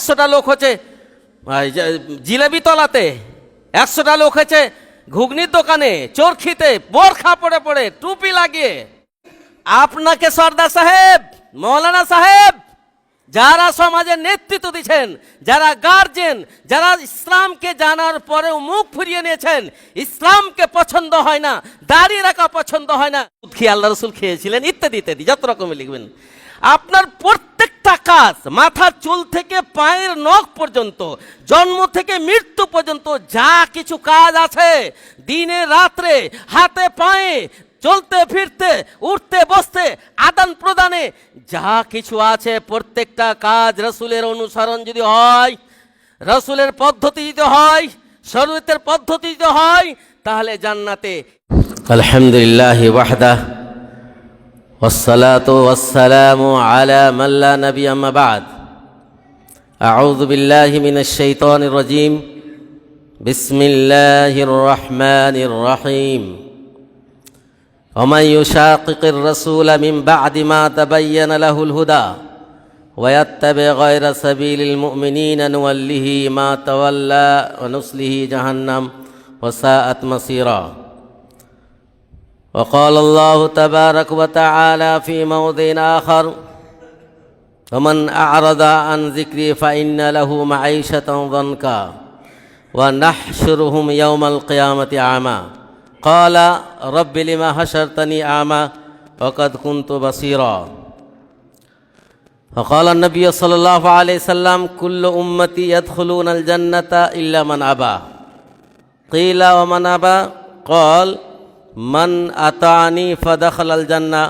100টা লোক হচ্ছে জিলেবি তলাতে, 100টা লোক হচ্ছে ঘুগনির দোকানে, চরখিতে, বোরখা পরে পরে, টুপি লাগিয়ে। আপনাকে সর্দার সাহেব, মৌলানা সাহেব, যারা সমাজের নেতৃত্ব দিচ্ছেন, যারা গার্জেন, যারা ইসলামকে জানার পরেও মুখ ফিরিয়ে নিয়েছেন, ইসলামকে পছন্দ হয় না, দাঁড়িয়ে রাখা পছন্দ হয় না, খেয়ে আল্লাহ রসুল খেয়েছিলেন ইত্যাদি ইত্যাদি যত রকমের লিখবেন। আপনার প্রত্যেকটা কাজ, মাথার চুল থেকে পায়ের নখ পর্যন্ত, জন্ম থেকে মৃত্যু পর্যন্ত যা কিছু কাজ আছে, দিনে রাত্রে, হাতে পায়ে, চলতে ফিরতে, উঠতে বসতে, আদান প্রদানে যা কিছু আছে, প্রত্যেকটা কাজ রসুলের অনুসরণ যদি হয়, রসুলের পদ্ধতি যদি হয়, শরীয়তের পদ্ধতি যদি হয়, তাহলে জান্নাতে। আলহামদুলিল্লাহ ওয়াহদা والصلاة والسلام على من لا نبي أما بعد أعوذ بالله من الشيطان الرجيم بسم الله الرحمن الرحيم ومن يشاقق الرسول من بعد ما تبين له الهدى ويتبع غير سبيل المؤمنين نوله ما تولى ونصله جهنم وساءت مصيرا وقال الله تبارك وتعالى في موضع آخر ومن أعرض عن ذكري فإن له معيشة ضنكا ونحشرهم يوم القيامة أعمى قال رب لما حشرتني أعمى وقد كنت بصيرا وقال النبي صلى الله عليه وسلم كل أمتي يدخلون الجنة إلا من أبى قيل ومن أبى قال من أطاعني فدخل الجنة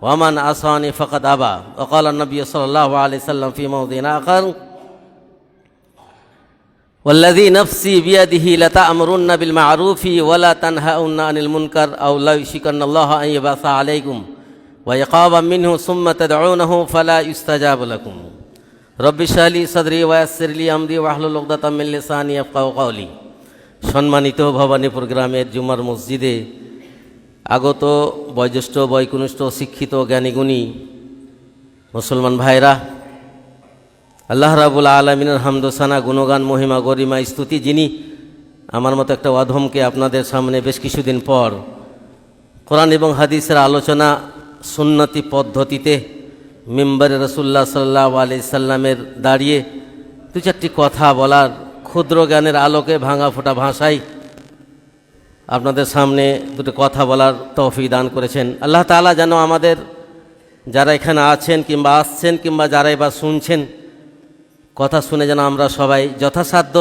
ومن عصاني فقد أبى وقال النبي صلى الله عليه وسلم في موضع آخر والذي نفسي بيده لتأمرن بالمعروف ولا تنهون عن المنكر أو لا يشركن الله أن يبعث عليكم وعقابا منه ثم تدعونه فلا يستجاب لكم رب اشرح لي صدري ويسر لي أمري واحلل عقدة من لساني يفقهوا قولي। সম্মানিত ভবানীপুর গ্রামের জুমার মসজিদে আগত বয়োজ্যেষ্ঠ, বয়কনিষ্ঠ, শিক্ষিত, জ্ঞানীগুণী মুসলমান ভাইরা, আল্লাহ রাব্বুল আলামিনের হামদোসানা, গুণগান, মহিমা, গরিমা, স্তুতি, যিনি আমার মতো একটা অধমকে আপনাদের সামনে বেশ কিছুদিন পর কোরআন এবং হাদিসের আলোচনা সুন্নতি পদ্ধতিতে মিম্বরে রাসূলুল্লাহ সাল্লাল্লাহু আলাইহি সাল্লামের দাঁড়িয়ে দু চারটি কথা বলার ক্ষুদ্র জ্ঞানের আলোকে ভাঙা ফোটা ভাষায় আপনাদের সামনে দুটো কথা বলার তৌফিক দান করেছেন। আল্লাহ তাআলা যেন আমাদের যারা এখানে আছেন কিংবা আসছেন কিংবা যারা এবার শুনছেন, কথা শুনে যেন আমরা সবাই যথাসাধ্য,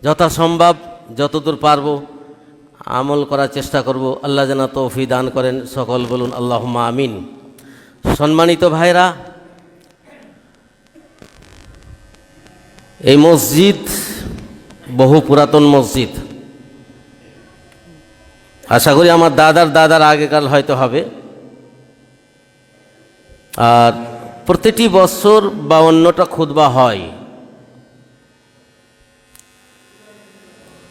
যথাসম্ভব, যতদূর পারব আমল করার চেষ্টা করব। আল্লাহ যেন তৌফিক দান করেন, সকল বলুন আল্লাহুম্মা আমিন। সম্মানিত ভাইরা, এই মসজিদ বহু পুরাতন মসজিদ। আশা করি আমার দাদার দাদার আগেকার হয়তো হবে। আর প্রতিটি বছর 52টা খুতবা হয়।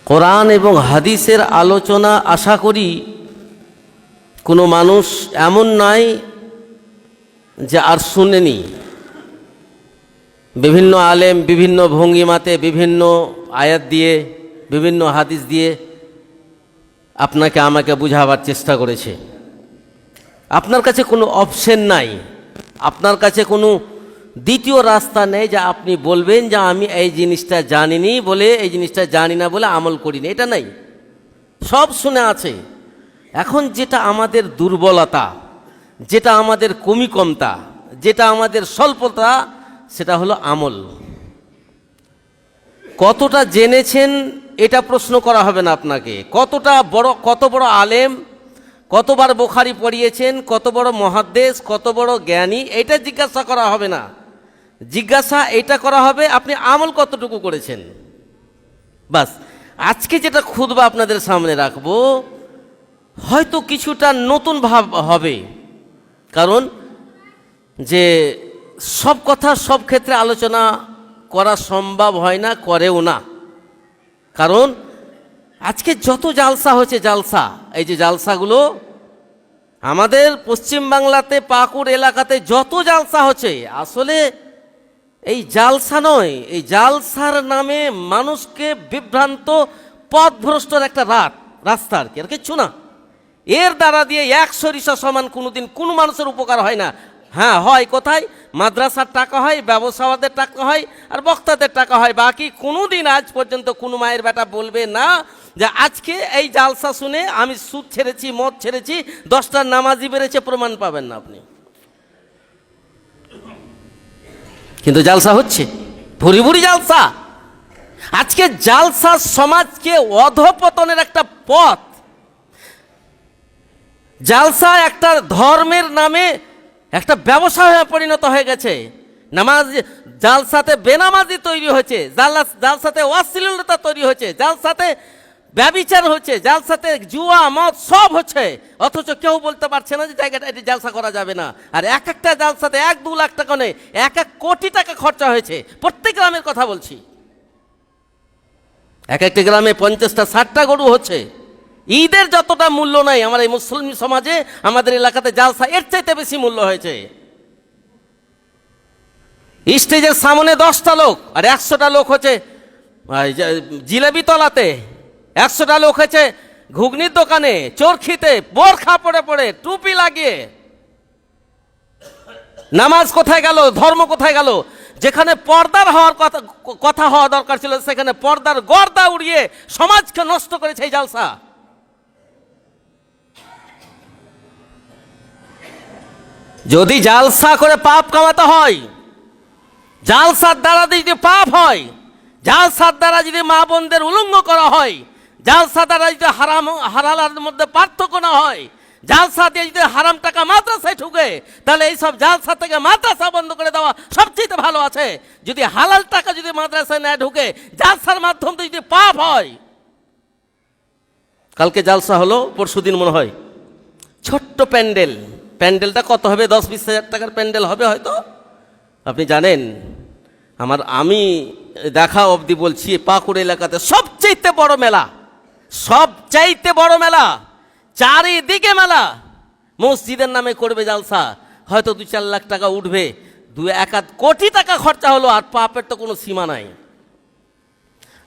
কোরআন এবং হাদিসের আলোচনা আশা করি কোনো মানুষ এমন নাই যে আর শুনেনি। বিভিন্ন আলেম বিভিন্ন ভঙ্গিমাতে, বিভিন্ন আয়াত দিয়ে, বিভিন্ন হাদিস দিয়ে আপনাকে আমাকে বুঝাবার চেষ্টা করেছে। আপনার কাছে কোনো অপশন নাই, আপনার কাছে কোনো দ্বিতীয় রাস্তা নেই যে আপনি বলবেন যে আমি এই জিনিসটা জানিনি বলে, এই জিনিসটা জানি না বলে আমল করিনি, এটা নাই। সব শুনে আছে। এখন যেটা আমাদের দুর্বলতা, যেটা আমাদের কমিকমতা, যেটা আমাদের স্বল্পতা, সেটা হলো আমল। কতটা জেনেছেন এটা প্রশ্ন করা হবে না আপনাকে। কত বড় আলেম, কতবার বুখারী পড়িয়েছেন, কত বড় মুহাদ্দিস, কত বড় জ্ঞানী, এটা জিজ্ঞাসা করা হবে না। জিজ্ঞাসা এটা করা হবে আপনি আমল কতটুকু করেছেন। বাস, আজকে যেটা খুতবা আপনাদের সামনে রাখবো হয়তো কিছুটা নতুন ভাব হবে, কারণ যে সব কথা সব ক্ষেত্রে আলোচনা করা সম্ভব হয় না, করেও না। কারণ আজকে যত জালসা হচ্ছে, জালসা, এই যে জালসাগুলো আমাদের পশ্চিম বাংলাতে পাকুড় এলাকাতে যত জালসা হচ্ছে, আসলে এই জালসা নয়, এই জালসার নামে মানুষকে বিভ্রান্ত পথভ্রষ্টর একটা রাস্তা আর কি, আর কিচ্ছু না। এর দ্বারা দিয়ে 1 সরিষা সমান কোনোদিন কোনো মানুষের উপকার হয় না। হ্যাঁ হয় কোথায়? মাদ্রাসার টাকা হয়, ব্যবসায়ীদের টাকা হয়, আর বক্তাদের টাকা হয়। বাকি কোনোদিন আজ পর্যন্ত কোনো মায়ের বেটা বলবে না যে আজকে এই জালসা শুনে আমি সুদ ছেড়েছি, মদ ছেড়েছি, 10টা নামাজি বেড়েছে, প্রমাণ পাবেন না আপনি। কিন্তু জালসা হচ্ছে, ভুরি ভুরি জালসা। আজকে জালসা সমাজকে অধঃপতনের একটা পথ। জালসা একটা ধর্মের নামে একটা ব্যবসা হয়ে পরিণত হয়ে গেছে। নামাজ জালসাতে বেনামাজি তৈরি হয়েছে, জালসাতে অশ্লীলতা তৈরি হয়েছে, জালসাতে ব্যভিচার হচ্ছে, জালসাতে জুয়া মদ সব হচ্ছে, অথচ কেউ বলতে পারছে না যে জায়গাটা এটি জালসা করা যাবে না। আর এক একটা জালসাতে 1-2 লাখ টাকা নেই, 1 কোটি টাকা খরচা হয়েছে। প্রত্যেক গ্রামের কথা বলছি, এক একটা গ্রামে 50টা 60টা গরু হচ্ছে। ঈদের যতটা মূল্য নাই আমার এই মুসলিম সমাজে, আমাদের এলাকাতে জালসা এর চাইতে বেশি মূল্য হয়েছে। স্টেজের সামনে 10টা লোক আর 100টা লোক হচ্ছে জিলেবি তলাতে, 100টা লোক হচ্ছে ঘুগনির দোকানে, চরখিতে, বোরখা পরে পরে, টুপি লাগিয়ে। নামাজ কোথায় গেল? ধর্ম কোথায় গেল? যেখানে পর্দার হওয়ার কথা হওয়া দরকার ছিল, সেখানে পর্দার গর্দা উড়িয়ে সমাজকে নষ্ট করেছে এই জালসা। যদি জালসা করে পাপ কামাতে হয়, জালসার দ্বারা যদি পাপ হয়, জালসার দ্বারা যদি মা বোনদের উলঙ্গ করা হয়, জালসা দ্বারা যদি হালালের মধ্যে পার্থক্য না হয়, জালসা দিয়ে যদি হারাম টাকা মাদ্রাসায় ঢুকে, তাহলে এইসব জালসা থেকে মাদ্রাসা বন্ধ করে দেওয়া সবচেয়ে ভালো আছে। যদি হালাল টাকা যদি মাদ্রাসায় না ঢুকে, জালসার মাধ্যমে যদি পাপ হয়। কালকে জালসা হলো, পরশুদিন মনে হয় ছোট্ট প্যান্ডেলটা কত হবে? 10-20 হাজার টাকার প্যান্ডেল হবে হয়তো। আপনি জানেন, আমি দেখা অবধি বলছি, পাকুড় এলাকাতে সবচাইতে বড় মেলা, সবচাইতে বড় মেলা, চারিদিকে মেলা, মসজিদের নামে করবে জালসা। হয়তো 2-4 লাখ টাকা উঠবে, 2-1 কোটি টাকা খরচা হলো, আর পাপের তো কোনো সীমা নাই।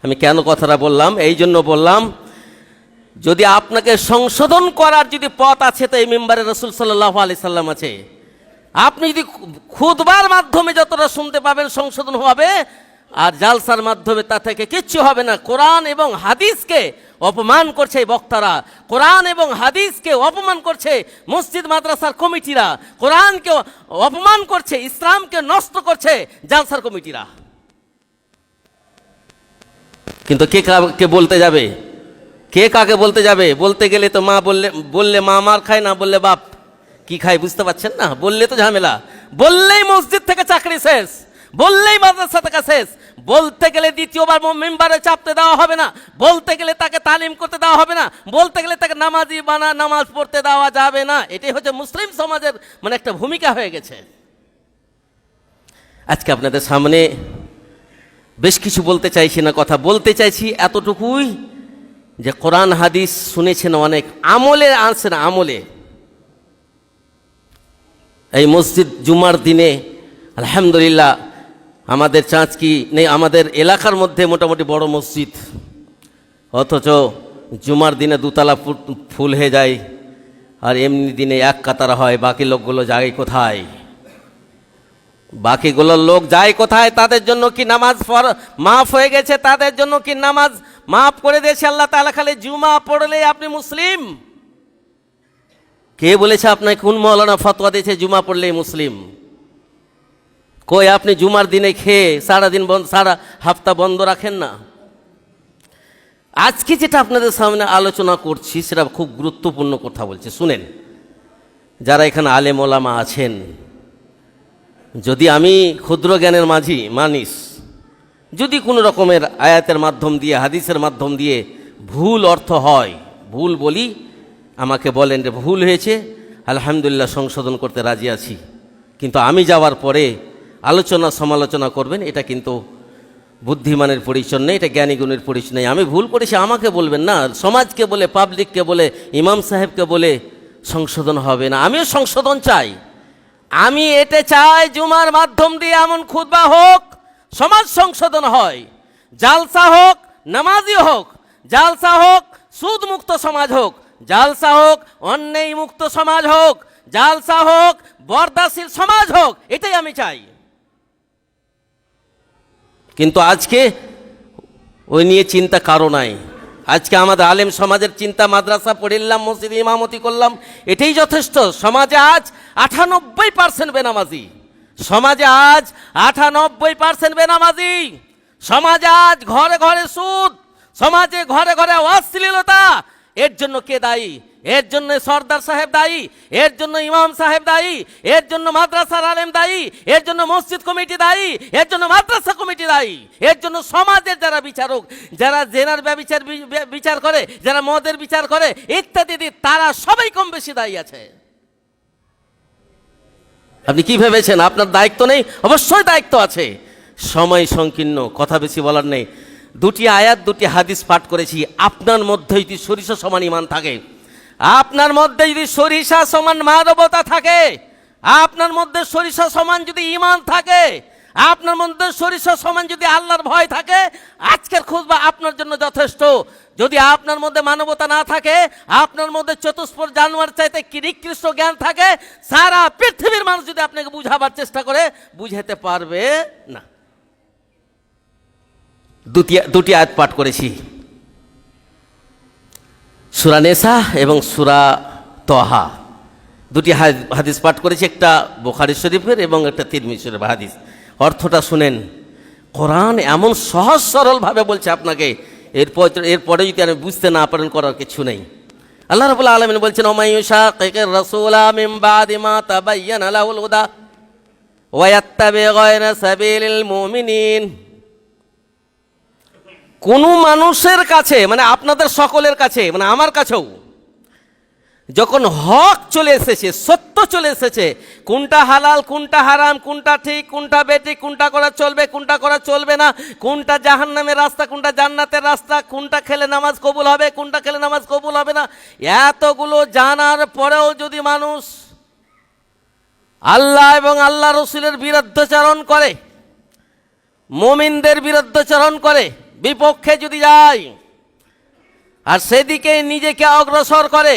আমি কেন কথাটা বললাম? এই জন্য বললাম, যদি আপনাকে সংশোধন করার যদি পথ আছে, তো এই মেম্বারে রাসূল সাল্লাল্লাহু আলাইহি সাল্লাম আছে। আপনি যদি খুতবার মাধ্যমে যতটা শুনতে পাবেন সংশোধন হবে, আর জালসার মাধ্যমে তা থেকে কিচ্ছু হবে না। কোরআন এবং হাদিসকে অপমান করছে এই বক্তারা, কোরআন এবং হাদিসকে অপমান করছে মসজিদ মাদ্রাসার কমিটিরা, কোরআনকে অপমান করছে, ইসলামকে নষ্ট করছে জালসার কমিটিরা। কিন্তু কে কাকে বলতে যাবে? কে কাকে বলতে যাবে? বলতে গেলে তো মা বললে মা মার খায়, না বললে বাপ কি খায়, বুঝতে পারছেন না? বললে তো ঝামেলা, বললেই মসজিদ থেকে চাকরি শেষ, বললেই মাদ্রাসা থেকে শেষ। বলতে গেলে দ্বিতীয়বার মেম্বারে চাপতে দেওয়া হবে না, বলতে গেলে তাকে তালিম করতে দেওয়া হবে না, বলতে গেলে তাকে নামাজি নামাজ পড়তে দেওয়া যাবে না। এটাই হচ্ছে মুসলিম সমাজের একটা ভূমিকা হয়ে গেছে। আজকে আপনাদের সামনে বেশ কিছু বলতে চাইছি না, কথা বলতে চাইছি এতটুকুই যে কোরআন হাদিস শুনেছেন অনেক, আমলে আনছেন, আমলে। এই মসজিদ জুমার দিনে আলহামদুলিল্লাহ আমাদের চাঁচকি নেই, আমাদের এলাকার মধ্যে মোটামুটি বড় মসজিদ, অথচ জুমার দিনে 2 তলা ফুল হয়ে যায়, আর এমনি দিনে 1 কাতার হয়। বাকি লোকগুলো যায় কোথায়? বাকিগুলোর লোক যায় কোথায়? তাদের জন্য কি নামাজ মাফ হয়ে গেছে? তাদের জন্য কি নামাজ মাফ করে দিয়েছে আল্লাহ তাআলা? খালি জুমা পড়লে আপনি মুসলিম? কে বলেছে আপনাকে? কোন মৌলানা ফতোয়া দিয়েছে জুমা পড়লেই মুসলিম? কই আপনি জুমার দিনে খেয়ে সারাদিন সারা হপ্তাহ বন্ধ রাখেন না? আজকে যেটা আপনাদের সামনে আলোচনা করছি সেটা খুব গুরুত্বপূর্ণ কথা বলছি, শুনেন। যারা এখানে আলেম ওলামা আছেন, যদি আমি ক্ষুদ্র জ্ঞানের মানিস, যদি কোনো রকমের আয়াতের মাধ্যম দিয়ে, হাদিসের মাধ্যম দিয়ে ভুল অর্থ হয়, ভুল বলি, আমাকে বলেন যে ভুল হয়েছে, আলহামদুলিল্লাহ সংশোধন করতে রাজি আছি। কিন্তু আমি যাওয়ার পরে আলোচনা সমালোচনা করবেন, এটা কিন্তু বুদ্ধিমানের পরিচয় নেই, এটা জ্ঞানীগুণের পরিচয় নেই। আমি ভুল করেছি আমাকে বলবেন না, সমাজকে বলে, পাবলিককে বলে, ইমাম সাহেবকে বলে সংশোধন হবে না। আমিও সংশোধন চাই। আমি এটা চাই জুমার মাধ্যম দিয়ে এমন খুতবা হোক সমাজ সংশোধন হয়। জালসা হোক, নামাজি হোক, জালসা হোক সুদ মুক্ত সমাজ হোক, জালসা হোক অন্যায় মুক্ত সমাজ হোক, জালসা হোক বরদাশীল সমাজ হোক, এটাই আমি চাই। কিন্তু আজকে ওই নিয়ে চিন্তা কারো নাই। আজকে আমাদের আলেম সমাজের চিন্তা মাদ্রাসা পড়িলাম, মসজিদে ইমামতি করলাম, এটাই যথেষ্ট। সমাজে আজ 98% বেনামাজি, সমাজে আজ 98% বেনামাজি, সমাজে আজ ঘরে ঘরে সুদ, সমাজে ঘরে ঘরে অশ্লীলতা। এর জন্য কে দায়ী? এর জন্য সর্দার সাহেব দায়ী, এর জন্য ইমাম সাহেব দায়ী, এর জন্য মাদ্রাসার আলেম দায়ী, এর জন্য মসজিদ কমিটি দায়ী, এর জন্য মাদ্রাসা কমিটি দায়ী, এর জন্য সমাজের যারা বিচারক, যারা জেনার বিচার করে, যারা মদের বিচার করে ইত্যাদি, তারা সবাই কম বেশি দায়ী আছে। আপনি কি ভেবেছেন আপনার দায়িত্ব নেই? অবশ্যই দায়িত্ব আছে। সময় সংকীর্ণ, কথা বেশি বলার নেই। দুটি আয়াত, দুটি হাদিস পাঠ করেছি। আপনার মধ্যে যদি সরিষা সমান ঈমান থাকে, আপনার মধ্যে যদি সরিষা সমান মানবতা থাকে, আপনার মধ্যে সরিষা সমান যদি ঈমান থাকে, আপনার মধ্যে সরিষা সমান যদি আল্লাহর ভয় থাকে, আজকের খুতবা আপনার জন্য যথেষ্ট। যদি আপনার মধ্যে মানবতা না থাকে, আপনার মধ্যে চতুষ্পদ জানোয়ার চাইতে কি নিকৃষ্ট জ্ঞান থাকে, সারা পৃথিবীর মানুষ যদি আপনাকে বুঝাবার চেষ্টা করে, বুঝাতে পারবে না। দুটি আয়াত পাঠ করেছি, সূরা নিসা এবং সূরা তাহা। দুটি হাদিস পাঠ করেছি, একটা বুখারী শরীফের এবং একটা তিরমিজি শরীফের হাদিস। অর্থটা শুনেন। কোরআন এমন সহজ সরলভাবে বলছে আপনাকে, এরপরে যদি আপনি বুঝতে না পারেন করার কিছু নেই। আল্লাহ রাব্বুল আলামিন বলছেন, ওমাই ইউশাকিকির রাসূলা মিন বাদি মা তাবায়্যানা লাহুল হুদা ওয়া ইয়াত্তাবি গায়রা সাবিলিল মুমিনিন। কোনো মানুষের কাছে, মানে আপনাদের সকলের কাছে, মানে আমার কাছেও, যখন হক চলে এসেছে, সত্য চলে এসেছে, কোনটা হালাল, কোনটা হারাম, কোনটা ঠিক, কোনটা বেঠিক, কোনটা করা চলবে, কোনটা করা চলবে না, কোনটা জাহান্নামের রাস্তা, কোনটা জান্নাতের রাস্তা, কোনটা খেলে নামাজ কবুল হবে, কোনটা খেলে নামাজ কবুল হবে না, এতগুলো জানার পরেও যদি মানুষ আল্লাহ এবং আল্লাহ রসুলের বিরুদ্ধাচরণ করে, মুমিনদের বিরুদ্ধাচরণ করে, বিপক্ষে যদি যায় আর সেদিকে নিজেকে অগ্রসর করে,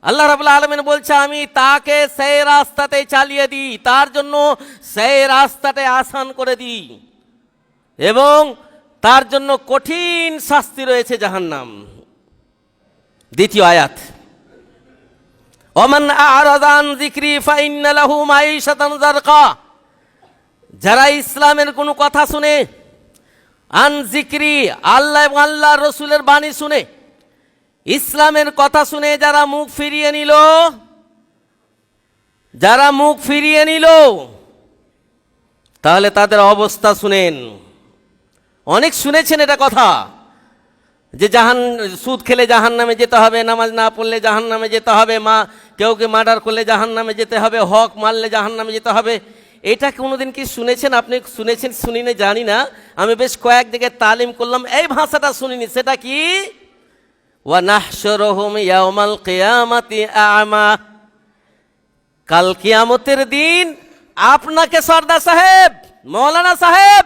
আল্লাহ রাব্বুল আলামিন বলছে আমি তাকে সেই রাস্তাতে চালিয়ে দিই, তার জন্য সেই রাস্তাতে আসান করে দিই, এবং তার জন্য কঠিন শাস্তি রয়েছে জাহান্নাম। দ্বিতীয় আয়াত, ওমান আ'রাযা আন যিকরি ফাইন্না লাহু মাঈশাতান যারকা। যারা ইসলামের কোনো কথা শুনে, আন যিকরি আল্লাহ এবং আল্লাহ রসুলের বাণী শুনে, ইসলামের কথা শুনে যারা মুখ ফিরিয়ে নিল, যারা মুখ ফিরিয়ে নিল, তাহলে তাদের অবস্থা শুনেন। অনেক শুনেছেন এটা কথা, যে সুদ খেলে জাহান্নামে যেতে হবে, নামাজ না পড়লে জাহান্নামে যেতে হবে, কেউকে মার্ডার করলে জাহান্নামে যেতে হবে, হক মারলে জাহান্নামে যেতে হবে। এটা কোনোদিন কি শুনেছেন? আপনি শুনেছেন শুনিনি জানি না, আমি বেশ কয়েক জায়গায় তালিম করলাম, এই ভাষাটা শুনিনি। সেটা কি? ওয়া নাহশুরুহুম ইয়াওমাল কিয়ামাতি আ'মা। কাল কিয়ামতের দিন আপনাকে সর্দার সাহেব, মৌলানা সাহেব,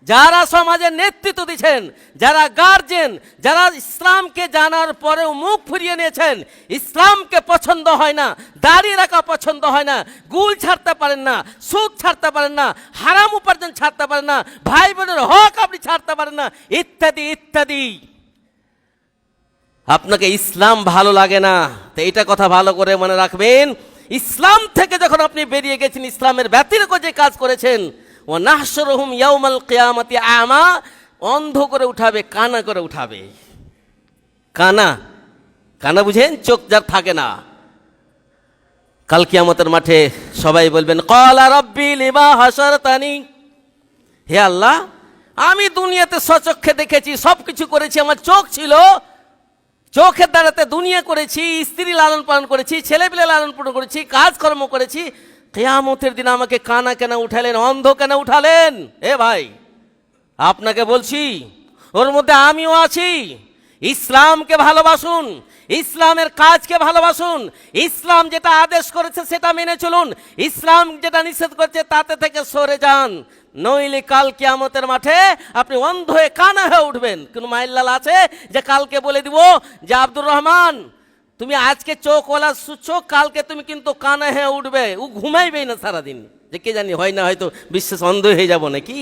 যারা সমাজের নেতৃত্ব দিচ্ছেন, যারা গার্জেন, যারা ইসলামকে জানার পরেও মুখ ফিরিয়ে নিয়েছেন, ইসলামকে পছন্দ হয় না, দাড়ি রাখা পছন্দ হয় না, গুল ছাড়তে পারেন না, সুদ ছাড়তে পারেন না, হারাম উপার্জন ছাড়তে পারেন না, ভাই বোনের হক আপনি ছাড়তে পারেন না, ইত্যাদি ইত্যাদি। আপনাকে ইসলাম ভালো লাগে না, তো এটা কথা ভালো করে মনে রাখবেন। ইসলাম থেকে যখন আপনি বেরিয়ে গেছেন, ইসলামের ব্যতিরেক যে কাজ করেছেন, ও নাহশুরুহুম ইয়াওমাল কিয়ামাতি আ'মা, অন্ধ করে উঠাবে, কানা করে উঠাবে। কানা, কানা বুঝেন? চোখ যার থাকে না। কাল কিয়ামতের মাঠে সবাই বলবেন, ক্বালা রাব্বি লিমা হাশারতানি। হে আল্লাহ, আমি দুনিয়াতে সচক্ষে দেখেছি, সব কিছু করেছি, আমার চোখ ছিল, চোখের দ্বারাতে দুনিয়া করেছি, স্ত্রী লালন পালন করেছি, ছেলেপিলে লালন পালন করেছি, কাজকর্ম করেছি, কিয়ামতের দিন আমাকে কানা কেন উঠালেন, অন্ধ কেন উঠালেন? এ ভাই, আপনাকে বলছি, ওর মধ্যে আমিও আছি। ইসলামকে ভালোবাসুন, ইসলামের কাজকে ভালোবাসুন, ইসলাম যেটা আদেশ করেছে সেটা মেনে চলুন, ইসলাম যেটা নিষেধ করেছে তাতে থেকে সরে যান, নইলে কাল কিয়ামতের মাঠে আপনি অন্ধ হয়ে কানা হয়ে উঠবেন। কোন মাইল্লাল আছে যে কালকে বলে দিব যে আব্দুর রহমান তুমি আজকে চোখওয়ালা সুচো, কালকে তুমি কিন্তু কানা হয়ে উঠবে, ও ঘুমাইবেই না সারাদিন, যে কে জানি হয় না হয়তো বিশ্বাস অন্ধ হয়ে যাব নাকি।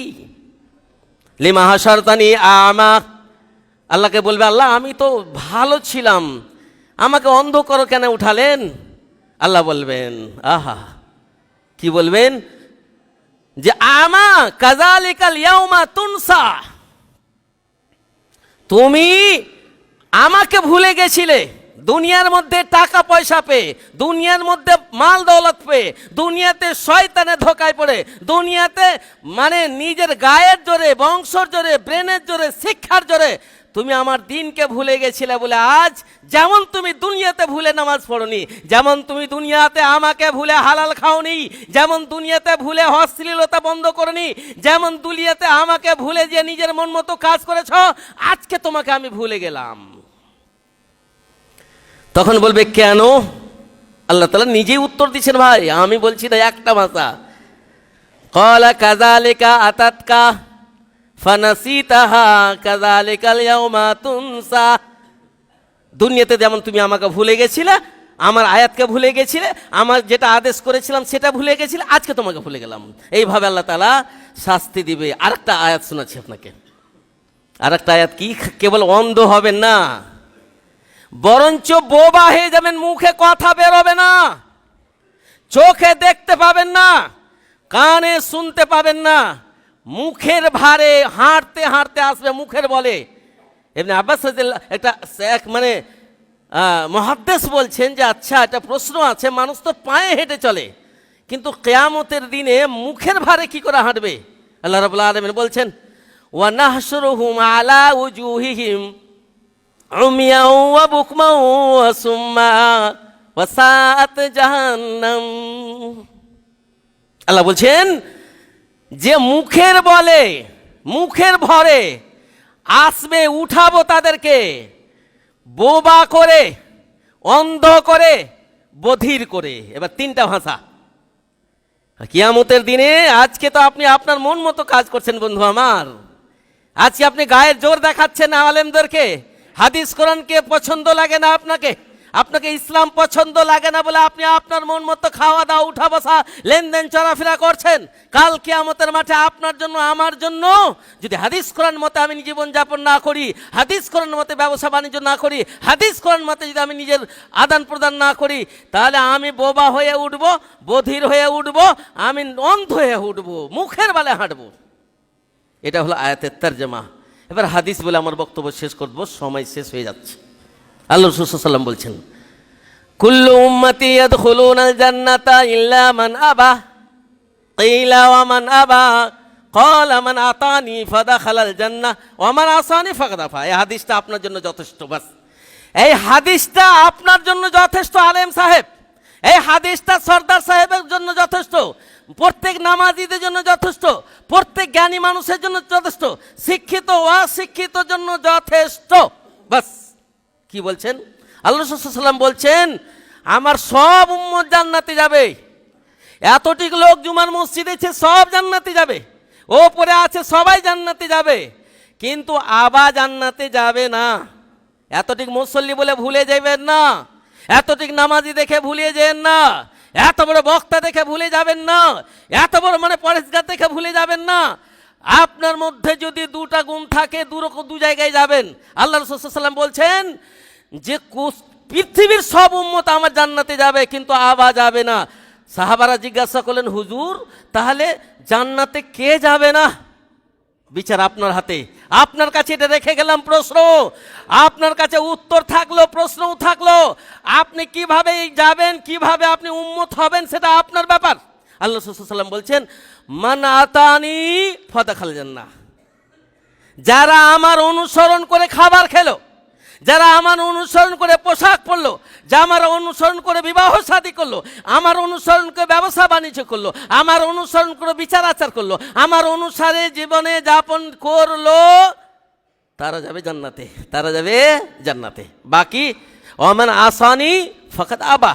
লিমা হাসারতানি আমা, আল্লাহকে বলবে আল্লাহ আমি তো ভালো ছিলাম, আমাকে অন্ধ করো কেন উঠালেন? আল্লাহ বলবেন আহা, কি বলবেন যে আমা কাযালিকাল ইয়াউমা তুনসা, তুমি আমাকে ভুলে গেছিলে দুনিয়ার মধ্যে টাকা পয়সা পেয়ে, দুনিয়ার মধ্যে মাল দৌলত পেয়ে, দুনিয়াতে শয়তানে ধোকায় পড়ে, দুনিয়াতে মানে নিজের গায়ের জোরে, বংশর জোরে, ব্রেনের জোরে, শিক্ষার জোরে তুমি আমার দিনকে ভুলে গেছিলে বলে আজ যেমন তুমি দুনিয়াতে ভুলে নামাজ পড়নি, যেমন তুমি দুনিয়াতে আমাকে ভুলে হালাল খাওনি, যেমন দুনিয়াতে ভুলে অশ্লীলতা বন্ধ করনি, যেমন দুনিয়াতে আমাকে ভুলে যে নিজের মন মতো কাজ করেছ, আজকে তোমাকে আমি ভুলে গেলাম। তখন বলবে কেন? আল্লাহ তাআলা নিজেই উত্তর দিচ্ছেন ভাই, আমি বলছি না একটা ভাষা। ক্বালা কাযালিকা আতাতকা ফানাসিতাহা কাযালিকাল ইয়াউমা তুনসা, দুনিয়াতে যেমন তুমি আমাকে ভুলে গেছিলে, আমার আয়াতকে ভুলে গেছিলে, আমার যেটা আদেশ করেছিলাম সেটা ভুলে গেছিলে, আজকে তোমাকে ভুলে গেলাম। এইভাবে আল্লাহ তাআলা শাস্তি দিবে। আরেকটা আয়াত শোনাচ্ছি আপনাকে, আরেকটা আয়াত কি, কেবল অন্ধ হবেন না, বরঞ্চ বোবা হয়ে যাবেন, মুখে কথা বেরোবে না, চোখে দেখতে পাবেন না, কানে শুনতে পাবেন না, মুখের ভারে হাঁটতে হাঁটতে আসবে মুখের বলে। ইবনে আব্বাস একটা মানে মুহাদ্দিস বলছেন যে আচ্ছা একটা প্রশ্ন আছে, মানুষ তো পায়ে হেঁটে চলে, কিন্তু কিয়ামতের দিনে মুখের ভারে কি করে হাঁটবে? আল্লাহ রাব্বুল আলামিন বলছেন ওয়া নাহশুরুহুম আলা উজুহিহিম উমিয়াও ওয়া বুকমাও ওয়া সুম্মা ওয়া সাআত জাহান্নাম। আল্লাহ বলছেন যে মুখের বলে, মুখের ভরে আসবে, উঠাবো তাদেরকে বোবা করে, অন্ধ করে, বধির করে। এবার তিনটা ভাষা কিয়ামতের দিনে। আজকে তো আপনি আপনার মন মতো কাজ করছেন বন্ধু আমার, আজকে আপনি গায়ের জোর দেখাচ্ছেন আলেমদেরকে, হাদিস কোরআনকে পছন্দ লাগে না আপনাকে, আপনাকে ইসলাম পছন্দ লাগে না বলে আপনি আপনার মন মতো খাওয়া দাওয়া, উঠা বসা, লেনদেন, চলাফেরা করছেন। কাল কিয়ামতের মাঠে আপনার জন্য আমার জন্য যদি হাদিস কোরআন মতে আমি জীবন যাপন না করি, হাদিস কোরআন মতে ব্যবসা বাণিজ্য না করি, হাদিস কোরআন মতে যদি আমি নিজের আদান প্রদান না করি, তাহলে আমি বোবা হয়ে উঠব, বধির হয়ে উঠব, আমি অন্ধ হয়ে উঠব, মুখের বালে হাঁটব। এটা হলো আয়াতের তরজমা। এবার হাদিস বলে আমার বক্তব্য শেষ করব, সময় শেষ হয়ে যাচ্ছে। আল্লাহ রাসূল সাল্লাল্লাহু আলাইহি ওয়াসাল্লাম বলছেন কুল্লু উম্মতি ইয়াদখুলুনাল জান্নাতা ইল্লা মান আবা, কিলা ওয়া মান আবা, ক্বালা মান আতানি ফাদাখালাল জান্নাহ ওয়া মান আসানি ফাকাদ আফা। এই হাদিসটা আপনার জন্য যথেষ্ট। বাস এই হাদিসটা আপনার জন্য যথেষ্ট আলেম সাহেব, এই হাদিসটা সর্দার সাহেবের জন্য যথেষ্ট, প্রত্যেক নামাজিদের জন্য যথেষ্ট, প্রত্যেক জ্ঞানী মানুষের জন্য যথেষ্ট, শিক্ষিত অশিক্ষিতর জন্য যথেষ্ট। বাস কি বলছেন আল্লাহ রাসূল সাল্লাল্লাহু আলাইহি ওয়াসাল্লাম বলছেন আমার সব উম্মত জান্নাতে যাবে। এতটিক লোক জুমার মসজিদে আছে, সব জান্নাতে যাবে, ওপরে আছে সবাই জান্নাতে যাবে, কিন্তু আবা জান্নাতে যাবে না। এতটিক মুসল্লি বলে ভুলে যাবেন না, এতটিক নামাজি দেখে ভুলে যাবেন না, এত বড় বক্তা দেখে ভুলে যাবেন না, এত বড় মানে পরেশগার দেখে ভুলে যাবেন না। আপনার মধ্যে যদি দুটা গুণ থাকে, দু জায়গায় যাবেন। আল্লাহ রাসূল সাল্লাল্লাহু আলাইহি ওয়াসাল্লাম বলছেন যে পৃথিবীর সব উম্মত আমার জান্নাতে যাবে, কিন্তু আবা যাবে না। সাহাবারা জিজ্ঞাসা করলেন হুজুর তাহলে জান্নাতে কে যাবে না? বিচার আপনার হাতে, আপনার কাছে এটা রেখে গেলাম প্রশ্ন, আপনার কাছে উত্তর থাকলো, প্রশ্নও থাকলো। আপনি কিভাবে যাবেন, কিভাবে আপনি উম্মত হবেন, সেটা আপনার ব্যাপার। আল্লাহ রাসূল সাল্লাল্লাহু আলাইহি ওয়াসাল্লাম বলছেন মান আতানি ফাদাখাল জান্নাহ, যারা আমার অনুসরণ করে খাবার খেলো, যারা আমার অনুসরণ করে পোশাক পরলো, যারা আমার অনুসরণ করে বিবাহ শাদী করলো, আমার অনুসরণ করে ব্যবসা বাণিজ্য করলো, আমার অনুসরণ করে বিচার আচার করলো, আমার অনুসারে জীবনে যাপন করলো, তারা যাবে জান্নাতে, তারা যাবে জান্নাতে। বাকি ওমান আসানি ফাকাদ আবা,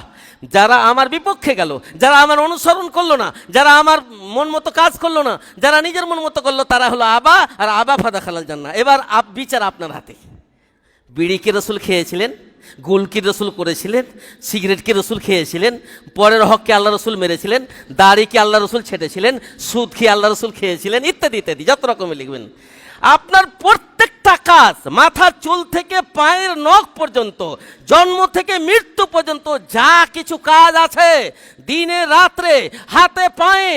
যারা আমার বিপক্ষে গেল, যারা আমার অনুসরণ করলো না, যারা আমার মন মতো কাজ করলো না, যারা নিজের মন মতো করলো, তারা হলো আবা, আর আবা ফাদা খালাল জান্নাহ। এবার বিচার আপনার হাতে। বিড়ি কি রসুল খেয়েছিলেন? গুল কি রসুল করেছিলেন? সিগারেট কি রসুল খেয়েছিলেন? পরের হককে আল্লাহ রসুল মেরেছিলেন? দাড়ি কি আল্লাহ রসুল ছেটেছিলেন? সুদ কি আল্লাহ রসুল খেয়েছিলেন? ইত্যাদি ইত্যাদি যত রকমের লিখবেন। আপনার প্রত্যেকটা কাজ, মাথার চুল থেকে পায়ের নখ পর্যন্ত, জন্ম থেকে মৃত্যু পর্যন্ত যা কিছু কাজ আছে, দিনে রাত্রে, হাতে পায়ে,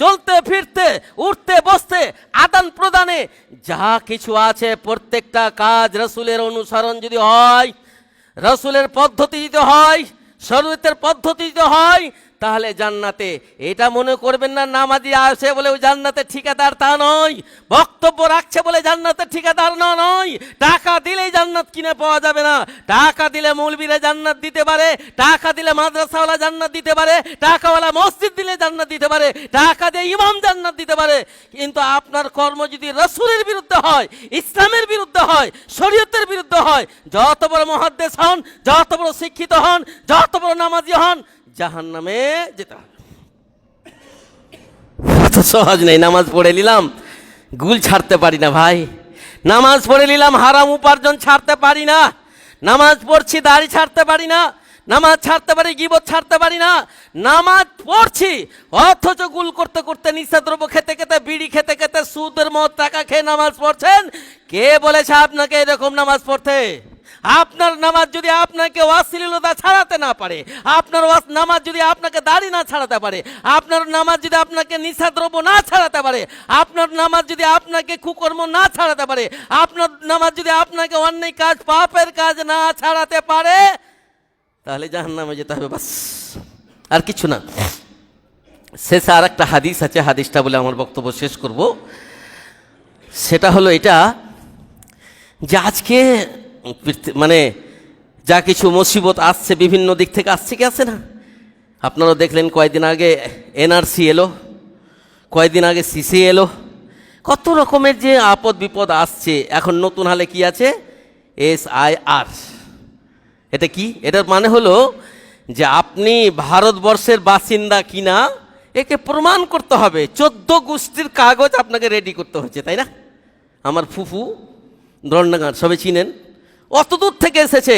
চলতে ফিরতে, উঠতে বসতে, আদান প্রদানে যা কিছু আছে, প্রত্যেকটা কাজ রসুলের অনুসরণ যদি হয়, রসুলের পদ্ধতি যদি হয়, শরীয়তের পদ্ধতি যদি হয়, তাহলে জান্নাতে। এটা মনে করবেন না নামাজি আসে বলে ওই জান্নাতের ঠিকাদার, তা নয়। বক্তব্য রাখছে বলে জান্নাতের ঠিকাদার নয়। টাকা দিলেই জান্নাত কিনে পাওয়া যাবে না। টাকা দিলে মৌলবীরা জান্নাত দিতে পারে, টাকা দিলে মাদ্রাসাওয়ালা জান্নাত দিতে পারে, টাকাওয়ালা মসজিদ দিলে জান্নাত দিতে পারে, টাকা দিয়ে ইমাম জান্নাত দিতে পারে। কিন্তু আপনার কর্ম যদি রসুলের বিরুদ্ধে হয়, ইসলামের বিরুদ্ধে হয়, শরীয়তের বিরুদ্ধে হয়, যত বড় মুহাদ্দিস হন, যত বড় শিক্ষিত হন, যত বড় নামাজি হন, জাহান্নামে যেতে হবে। এত সহজ নেই। নামাজ পড়ে নিলাম, গুল ছাড়তে পারি না ভাই। নামাজ পড়ে নিলাম, হারাম উপার্জন ছাড়তে পারি না। নামাজ পড়ছি, দাড়ি ছাড়তে পারি না। নামাজ ছাড়তে পারি, গীবত ছাড়তে পারি না। নামাজ পড়ছি, অথচ গুল করতে করতে, নিশাদ্রব্য খেতে খেতে, বিড়ি খেতে খেতে, সুদের মদ টাকা খেয়ে নামাজ পড়ছেন। কে বলেছে আপনাকে এরকম নামাজ পড়তে? আপনার নামাজ যদি আপনাকে অশ্লীলতা ছাড়াতে না পারে, আপনার নামাজ যদি আপনাকে দাড়ি না ছাড়াতে পারে, আপনার নামাজ যদি আপনাকে নিশাদ্রব্য না ছাড়াতে পারে, আপনার নামাজ যদি আপনাকে কুকর্ম না ছাড়াতে পারে, আপনার নামাজ যদি আপনাকে অন্যায় কাজ, পাপের কাজ না ছাড়াতে পারে, তাহলে জাহান্নামে যেতে হবে, বাস, আর কিছু না। শেষে আর একটা হাদিস আছে, হাদিসটা বলে আমার বক্তব্য শেষ করব। সেটা হলো এটা যে আজকে মানে যা কিছু মুসিবত আসছে, বিভিন্ন দিক থেকে আসছে, কি আসছে না? আপনারা দেখলেন কয়েকদিন আগে এনআরসি এলো, কয়েকদিন আগে সিসি এলো, কত রকমের যে আপদ বিপদ আসছে। এখন নতুন হালে কি আছে? SIR। এটা কি? এটার মানে হলো যে আপনি ভারতবর্ষের বাসিন্দা কিনা একে প্রমাণ করতে হবে। 14 গোষ্ঠীর কাগজ আপনাকে রেডি করতে হচ্ছে, তাই না? আমার ফুফু দণ্ডাগাঁর, সবাই চিনেন, অত দূর থেকে এসেছে,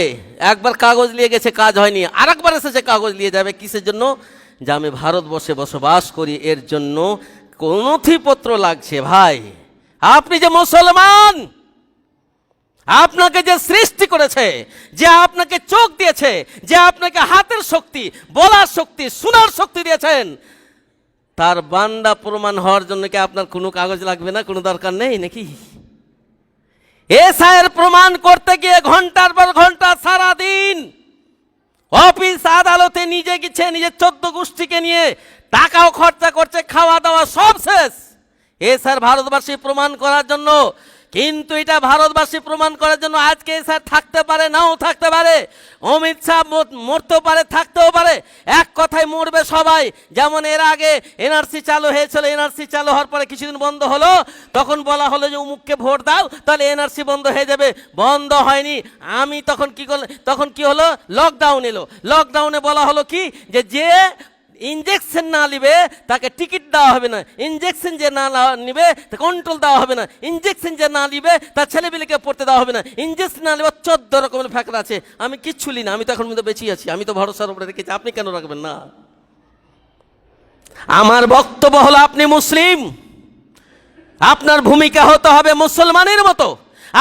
একবার কাগজ নিয়ে গেছে, কাজ হয়নি, আর একবার এসেছে, কাগজ নিয়ে যাবে। কিসের জন্য? যে আমি ভারতবর্ষে বসবাস করি, এর জন্য নথিপত্র লাগছে। ভাই, আপনি যে মুসলমান, আপনাকে যে সৃষ্টি করেছে, যে আপনাকে চোখ দিয়েছে, যে আপনাকে হাতের শক্তি, বলার শক্তি, শোনার শক্তি দিয়েছেন, তার বান্দা প্রমাণ হওয়ার জন্য কি আপনার কোনো কাগজ লাগবে না? কোনো দরকার নেই নাকি? SIR প্রমাণ করতে গিয়ে ঘন্টার পর ঘন্টা, সারাদিন অফিস আদালতে নিজে গেছে, নিজের 14 গোষ্ঠীকে নিয়ে টাকাও খরচা করছে, খাওয়া দাওয়া সব শেষ। SIR ভারতবাসী প্রমাণ করার জন্য। কিন্তু এটা ভারতবাসী প্রমাণ করার জন্য আজকে স্যার থাকতে পারে, নাও থাকতে পারে। অমিত শাহ মরতেও পারে, থাকতেও পারে। এক কথায় মরবে সবাই। যেমন এর আগে এনআরসি চালু হয়েছিল, এনআরসি চালু হওয়ার পরে কিছুদিন বন্ধ হলো, তখন বলা হলো যে অমুককে ভোট দাও, তাহলে এনআরসি বন্ধ হয়ে যাবে। বন্ধ হয়নি। আমি তখন কি করলাম? তখন কি হলো? লকডাউন এলো। লকডাউনে বলা হলো কি, যে ইনজেকশন না নিবে তাকে টিকিট দেওয়া হবে না, ইনজেকশন যে না নিবে তা কন্ট্রোল দেওয়া হবে না, ইনজেকশন যে না নিবে তার ছেলেপিলেকে পড়তে দেওয়া হবে না, ইনজেকশন না নিবে 14 রকমের ফ্যাক্টর আছে। আমি কিচ্ছু লি না, আমি তো এখন মধ্যে বেঁচে আছি, আমি তো ভরসার উপরে রেখেছি, আপনি কেন রাখবেন না? আমার বক্তব্য হলো, আপনি মুসলিম, আপনার ভূমিকা হতে হবে মুসলমানের মতো,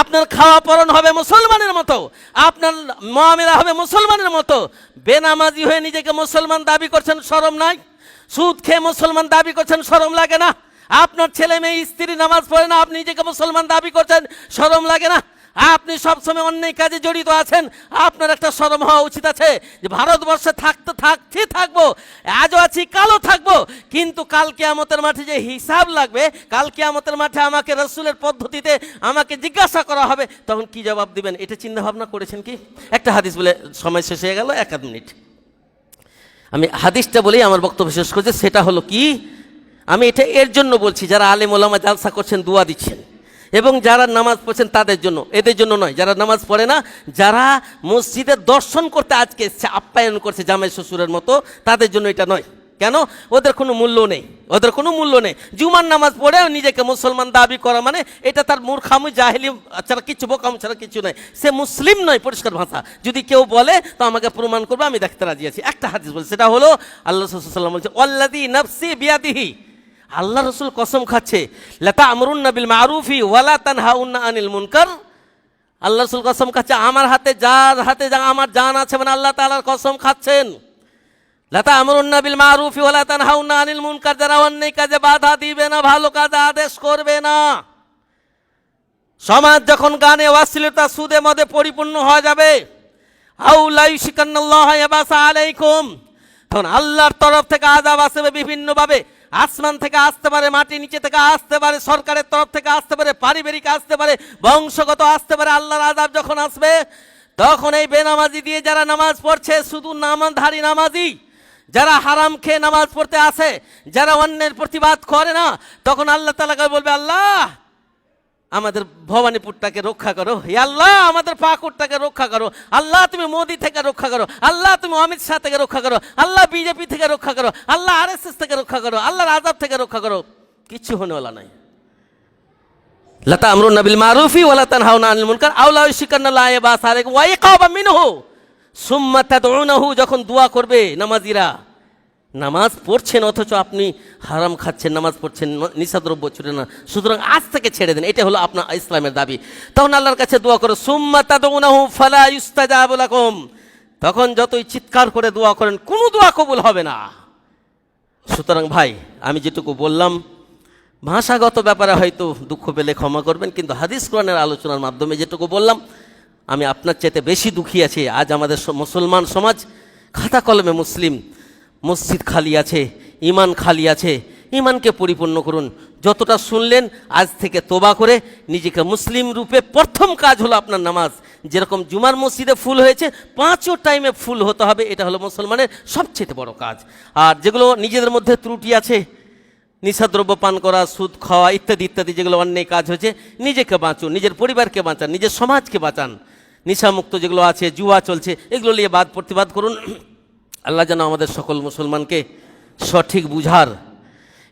আপনার খাওয়া পরন হবে মুসলমানের মতো, আপনার মুআমিলা হবে মুসলমানের মতো। বেনামাজি হয়ে নিজেকে মুসলমান দাবি করছেন, শরম নাই? সুদ খেয়ে মুসলমান দাবি করছেন, শরম লাগে না? আপনার ছেলে মেয়ে স্ত্রী নামাজ পড়ে না, আপনি নিজেকে মুসলমান দাবি করছেন, শরম লাগে না? আপনি সবসময় অন্যায় কাজে জড়িত আছেন, আপনার একটা শরম হওয়া উচিত আছে যে ভারতবর্ষে থাকবো, আজও আছি, কালও থাকবো, কিন্তু কাল কিয়ামতের মাঠে যে হিসাব লাগবে, কাল কিয়ামতের মাঠে আমাকে রসুলের পদ্ধতিতে আমাকে জিজ্ঞাসা করা হবে, তখন কি জবাব দিবেন? এটা চিন্তা ভাবনা করেছেন কি? একটা হাদিস বলে সময় শেষ হয়ে গেল, 1 মিনিট আমি হাদিসটা বলেই আমার বক্তব্য শেষ করছি। সেটা হলো কি, আমি এটা এর জন্য বলছি, যারা আলেম ওলামা জালসা করছেন, দোয়া দিচ্ছেন, এবং যারা নামাজ পড়ছেন তাদের জন্য, এদের জন্য নয়। যারা নামাজ পড়ে না, যারা মসজিদের দর্শন করতে আজকে এসছে, আপ্যায়ন করছে জামাই শ্বশুরের মতো, তাদের জন্য এটা নয়। কেন? ওদের কোনো মূল্য নেই, ওদের কোনো মূল্য নেই। জুমার নামাজ পড়ে নিজেকে মুসলমান দাবি করা মানে এটা তার মূর্খামি, জাহেলি ছাড়া কিছু, বোকাম ছাড়া কিছু নয়। সে মুসলিম নয়, পরিষ্কার ভাষা। যদি কেউ বলে তো আমাকে প্রমাণ করবে, আমি দেখতে রাজি আছি। একটা হাদিস বলছে, সেটা হলো আল্লাহ রাসূল সাল্লাল্লাহু আলাইহি ওয়াসাল্লাম বলছে, ওয়াল্লাযী নাফসি বিয়াদিহি, আল্লাহ রসুল কসম খাচ্ছে, লাতা'মুরুন্না বিল মা'রুফি ওয়ালা তানহাউন্না আনিল মুনকার। আল্লাহ রসুল কসম খাচ্ছে, আমার হাতে যার হাতে আমার জান আছে, মানে আল্লাহ তাআলার কসম খাচ্ছেন, লাতা'মুরুন্না বিল মা'রুফি ওয়ালা তানহাউন্না আনিল মুনকার, যারা অন্যায় কাজে বাধা দিবে না, ভালো কাজে আদেশ করবে না। সমাজ যখন গানে, অশ্লীলতা, সুদে মদে পরিপূর্ণ হয়ে যাবে, আউ লা ইউশিকান্নাল্লাহু ইয়াবাসা আলাইকুম, তখন আল্লাহর তরফ থেকে আযাব আসবে বিভিন্নভাবে। আসমান থেকে আসতে পারে, মাটি নিচে থেকে আসতে পারে, সরকারের তরফ থেকে আসতে পারে, পারিবারিক আসতে পারে, বংশগত আসতে পারে। আল্লাহর আযাব যখন আসবে, তখন এই বেনামাজি দিয়ে যারা নামাজ পড়ছে, শুধু নামাজধারী নামাজি, যারা হারাম খেয়ে নামাজ পড়তে আসে, যারা অন্যের প্রতিবাদ করে না, তখন আল্লাহ তাআলাকে বলবে, আল্লাহ আমাদের ভবানীপুরটাকে রক্ষা করো, হে আল্লাহ আমাদের পাকুড়টাকে রক্ষা করো, আল্লাহ তুমি মোদি থেকে রক্ষা করো, আল্লাহ তুমি অমিত শাহ থেকে রক্ষা করো, আল্লাহ বিজেপি থেকে রক্ষা করো, আল্লাহ আরএসএস থেকে রক্ষা করো, আল্লাহর আযাব থেকে রক্ষা করো। কিচ্ছু হনেওয়ালা নাই। লাতা'মুরুন্না বিল মা'রুফি ওয়ালা তানহাউনা আনিল মুনকার আও লা ইউশিকান্নাল্লাহু ইয়াবাসা আলাইকুম ওয়া ইকাবা মিনহু সুম্মা তাদউনাহু, যখন দোয়া করবে নামাজিরা, নামাজ পড়ছেন অথচ আপনি হারাম খাচ্ছেন, নামাজ পড়ছেন, নিশাদ্রব্য ছুটে না, সুতরাং আজ থেকে ছেড়ে দেন, এটা হলো আপনার ইসলামের দাবি। তখন আল্লাহর কাছে দোয়া করো, সুম্মা তাদউনাহু ফালা ইউস্তাজাবু লাকুম, তখন যতই চিৎকার করে দোয়া করেন, কোনো দোয়া কবুল হবে না। সুতরাং ভাই, আমি যেটুকু বললাম, ভাষাগত ব্যাপারে হয়তো দুঃখ পেলে ক্ষমা করবেন, কিন্তু হাদিস কোরআনের আলোচনার মাধ্যমে যেটুকু বললাম, আমি আপনার চাইতে বেশি দুঃখী আছি। আজ আমাদের মুসলমান সমাজ খাতা কলমে মুসলিম, মসজিদ খালি আছে, ইমান খালি আছে। ইমানকে পরিপূর্ণ করুন। যতটা শুনলেন, আজ থেকে তোবা করে নিজেকে মুসলিম রূপে, প্রথম কাজ হলো আপনার নামাজ। যেরকম জুমার মসজিদে ফুল হয়েছে, 5 টাইমে ফুল হতে হবে, এটা হলো মুসলমানের সবচেয়ে বড় কাজ। আর যেগুলো নিজেদের মধ্যে ত্রুটি আছে, নিশাদ্রব্য পান করা, সুদ খাওয়া ইত্যাদি ইত্যাদি, যেগুলো অন্যায় কাজ হয়েছে, নিজেকে বাঁচুন, নিজের পরিবারকে বাঁচান, নিজের সমাজকে বাঁচান। নেশামুক্ত যেগুলো আছে, জুয়া চলছে, এগুলো নিয়ে প্রতিবাদ করুন। আল্লাহ যেন আমাদের সকল মুসলমানকে সঠিক বুঝার,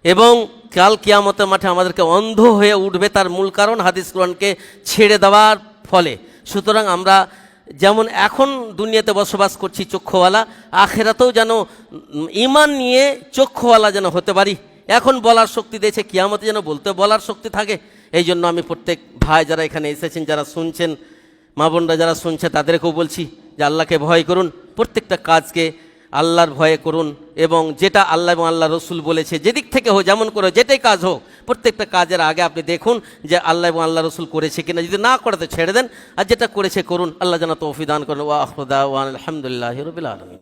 এবং কাল কিয়ামতের মাঠে আমাদেরকে অন্ধ হয়ে উঠবে তার মূল কারণ হাদিস কোরআনকে ছেড়ে দেওয়ার ফলে। সুতরাং আমরা যেমন এখন দুনিয়াতে বসবাস করছি চক্ষুওয়ালা, আখেরাতেও যেন ঈমান নিয়ে চক্ষুওয়ালা যেন হতে পারি। এখন বলার শক্তি দিয়েছে, কিয়ামতে যেন বলার শক্তি থাকে। এই জন্য আমি প্রত্যেক ভাই যারা এখানে এসেছেন, যারা শুনছেন, মা বোনরা যারা শুনছে, তাদেরকেও বলছি যে আল্লাহকে ভয় করুন, প্রত্যেকটা কাজকে আল্লাহর ভয়ে করুন, এবং যেটা আল্লাহ এবং আল্লাহ রসুল বলেছে, যেদিক থেকে হোক, যেমন করে যেটাই কাজ হোক, প্রত্যেকটা কাজের আগে আপনি দেখুন যে আল্লাহ এবং আল্লাহ রসুল করেছে কিনা। যদি না করে তো ছেড়ে দেন, আর যেটা করেছে করুন। আল্লাহ যেন তৌফিক দান করেন। ওয়া আখিরু দাওয়ানা আলহামদুলিল্লাহি রাব্বিল আলামিন।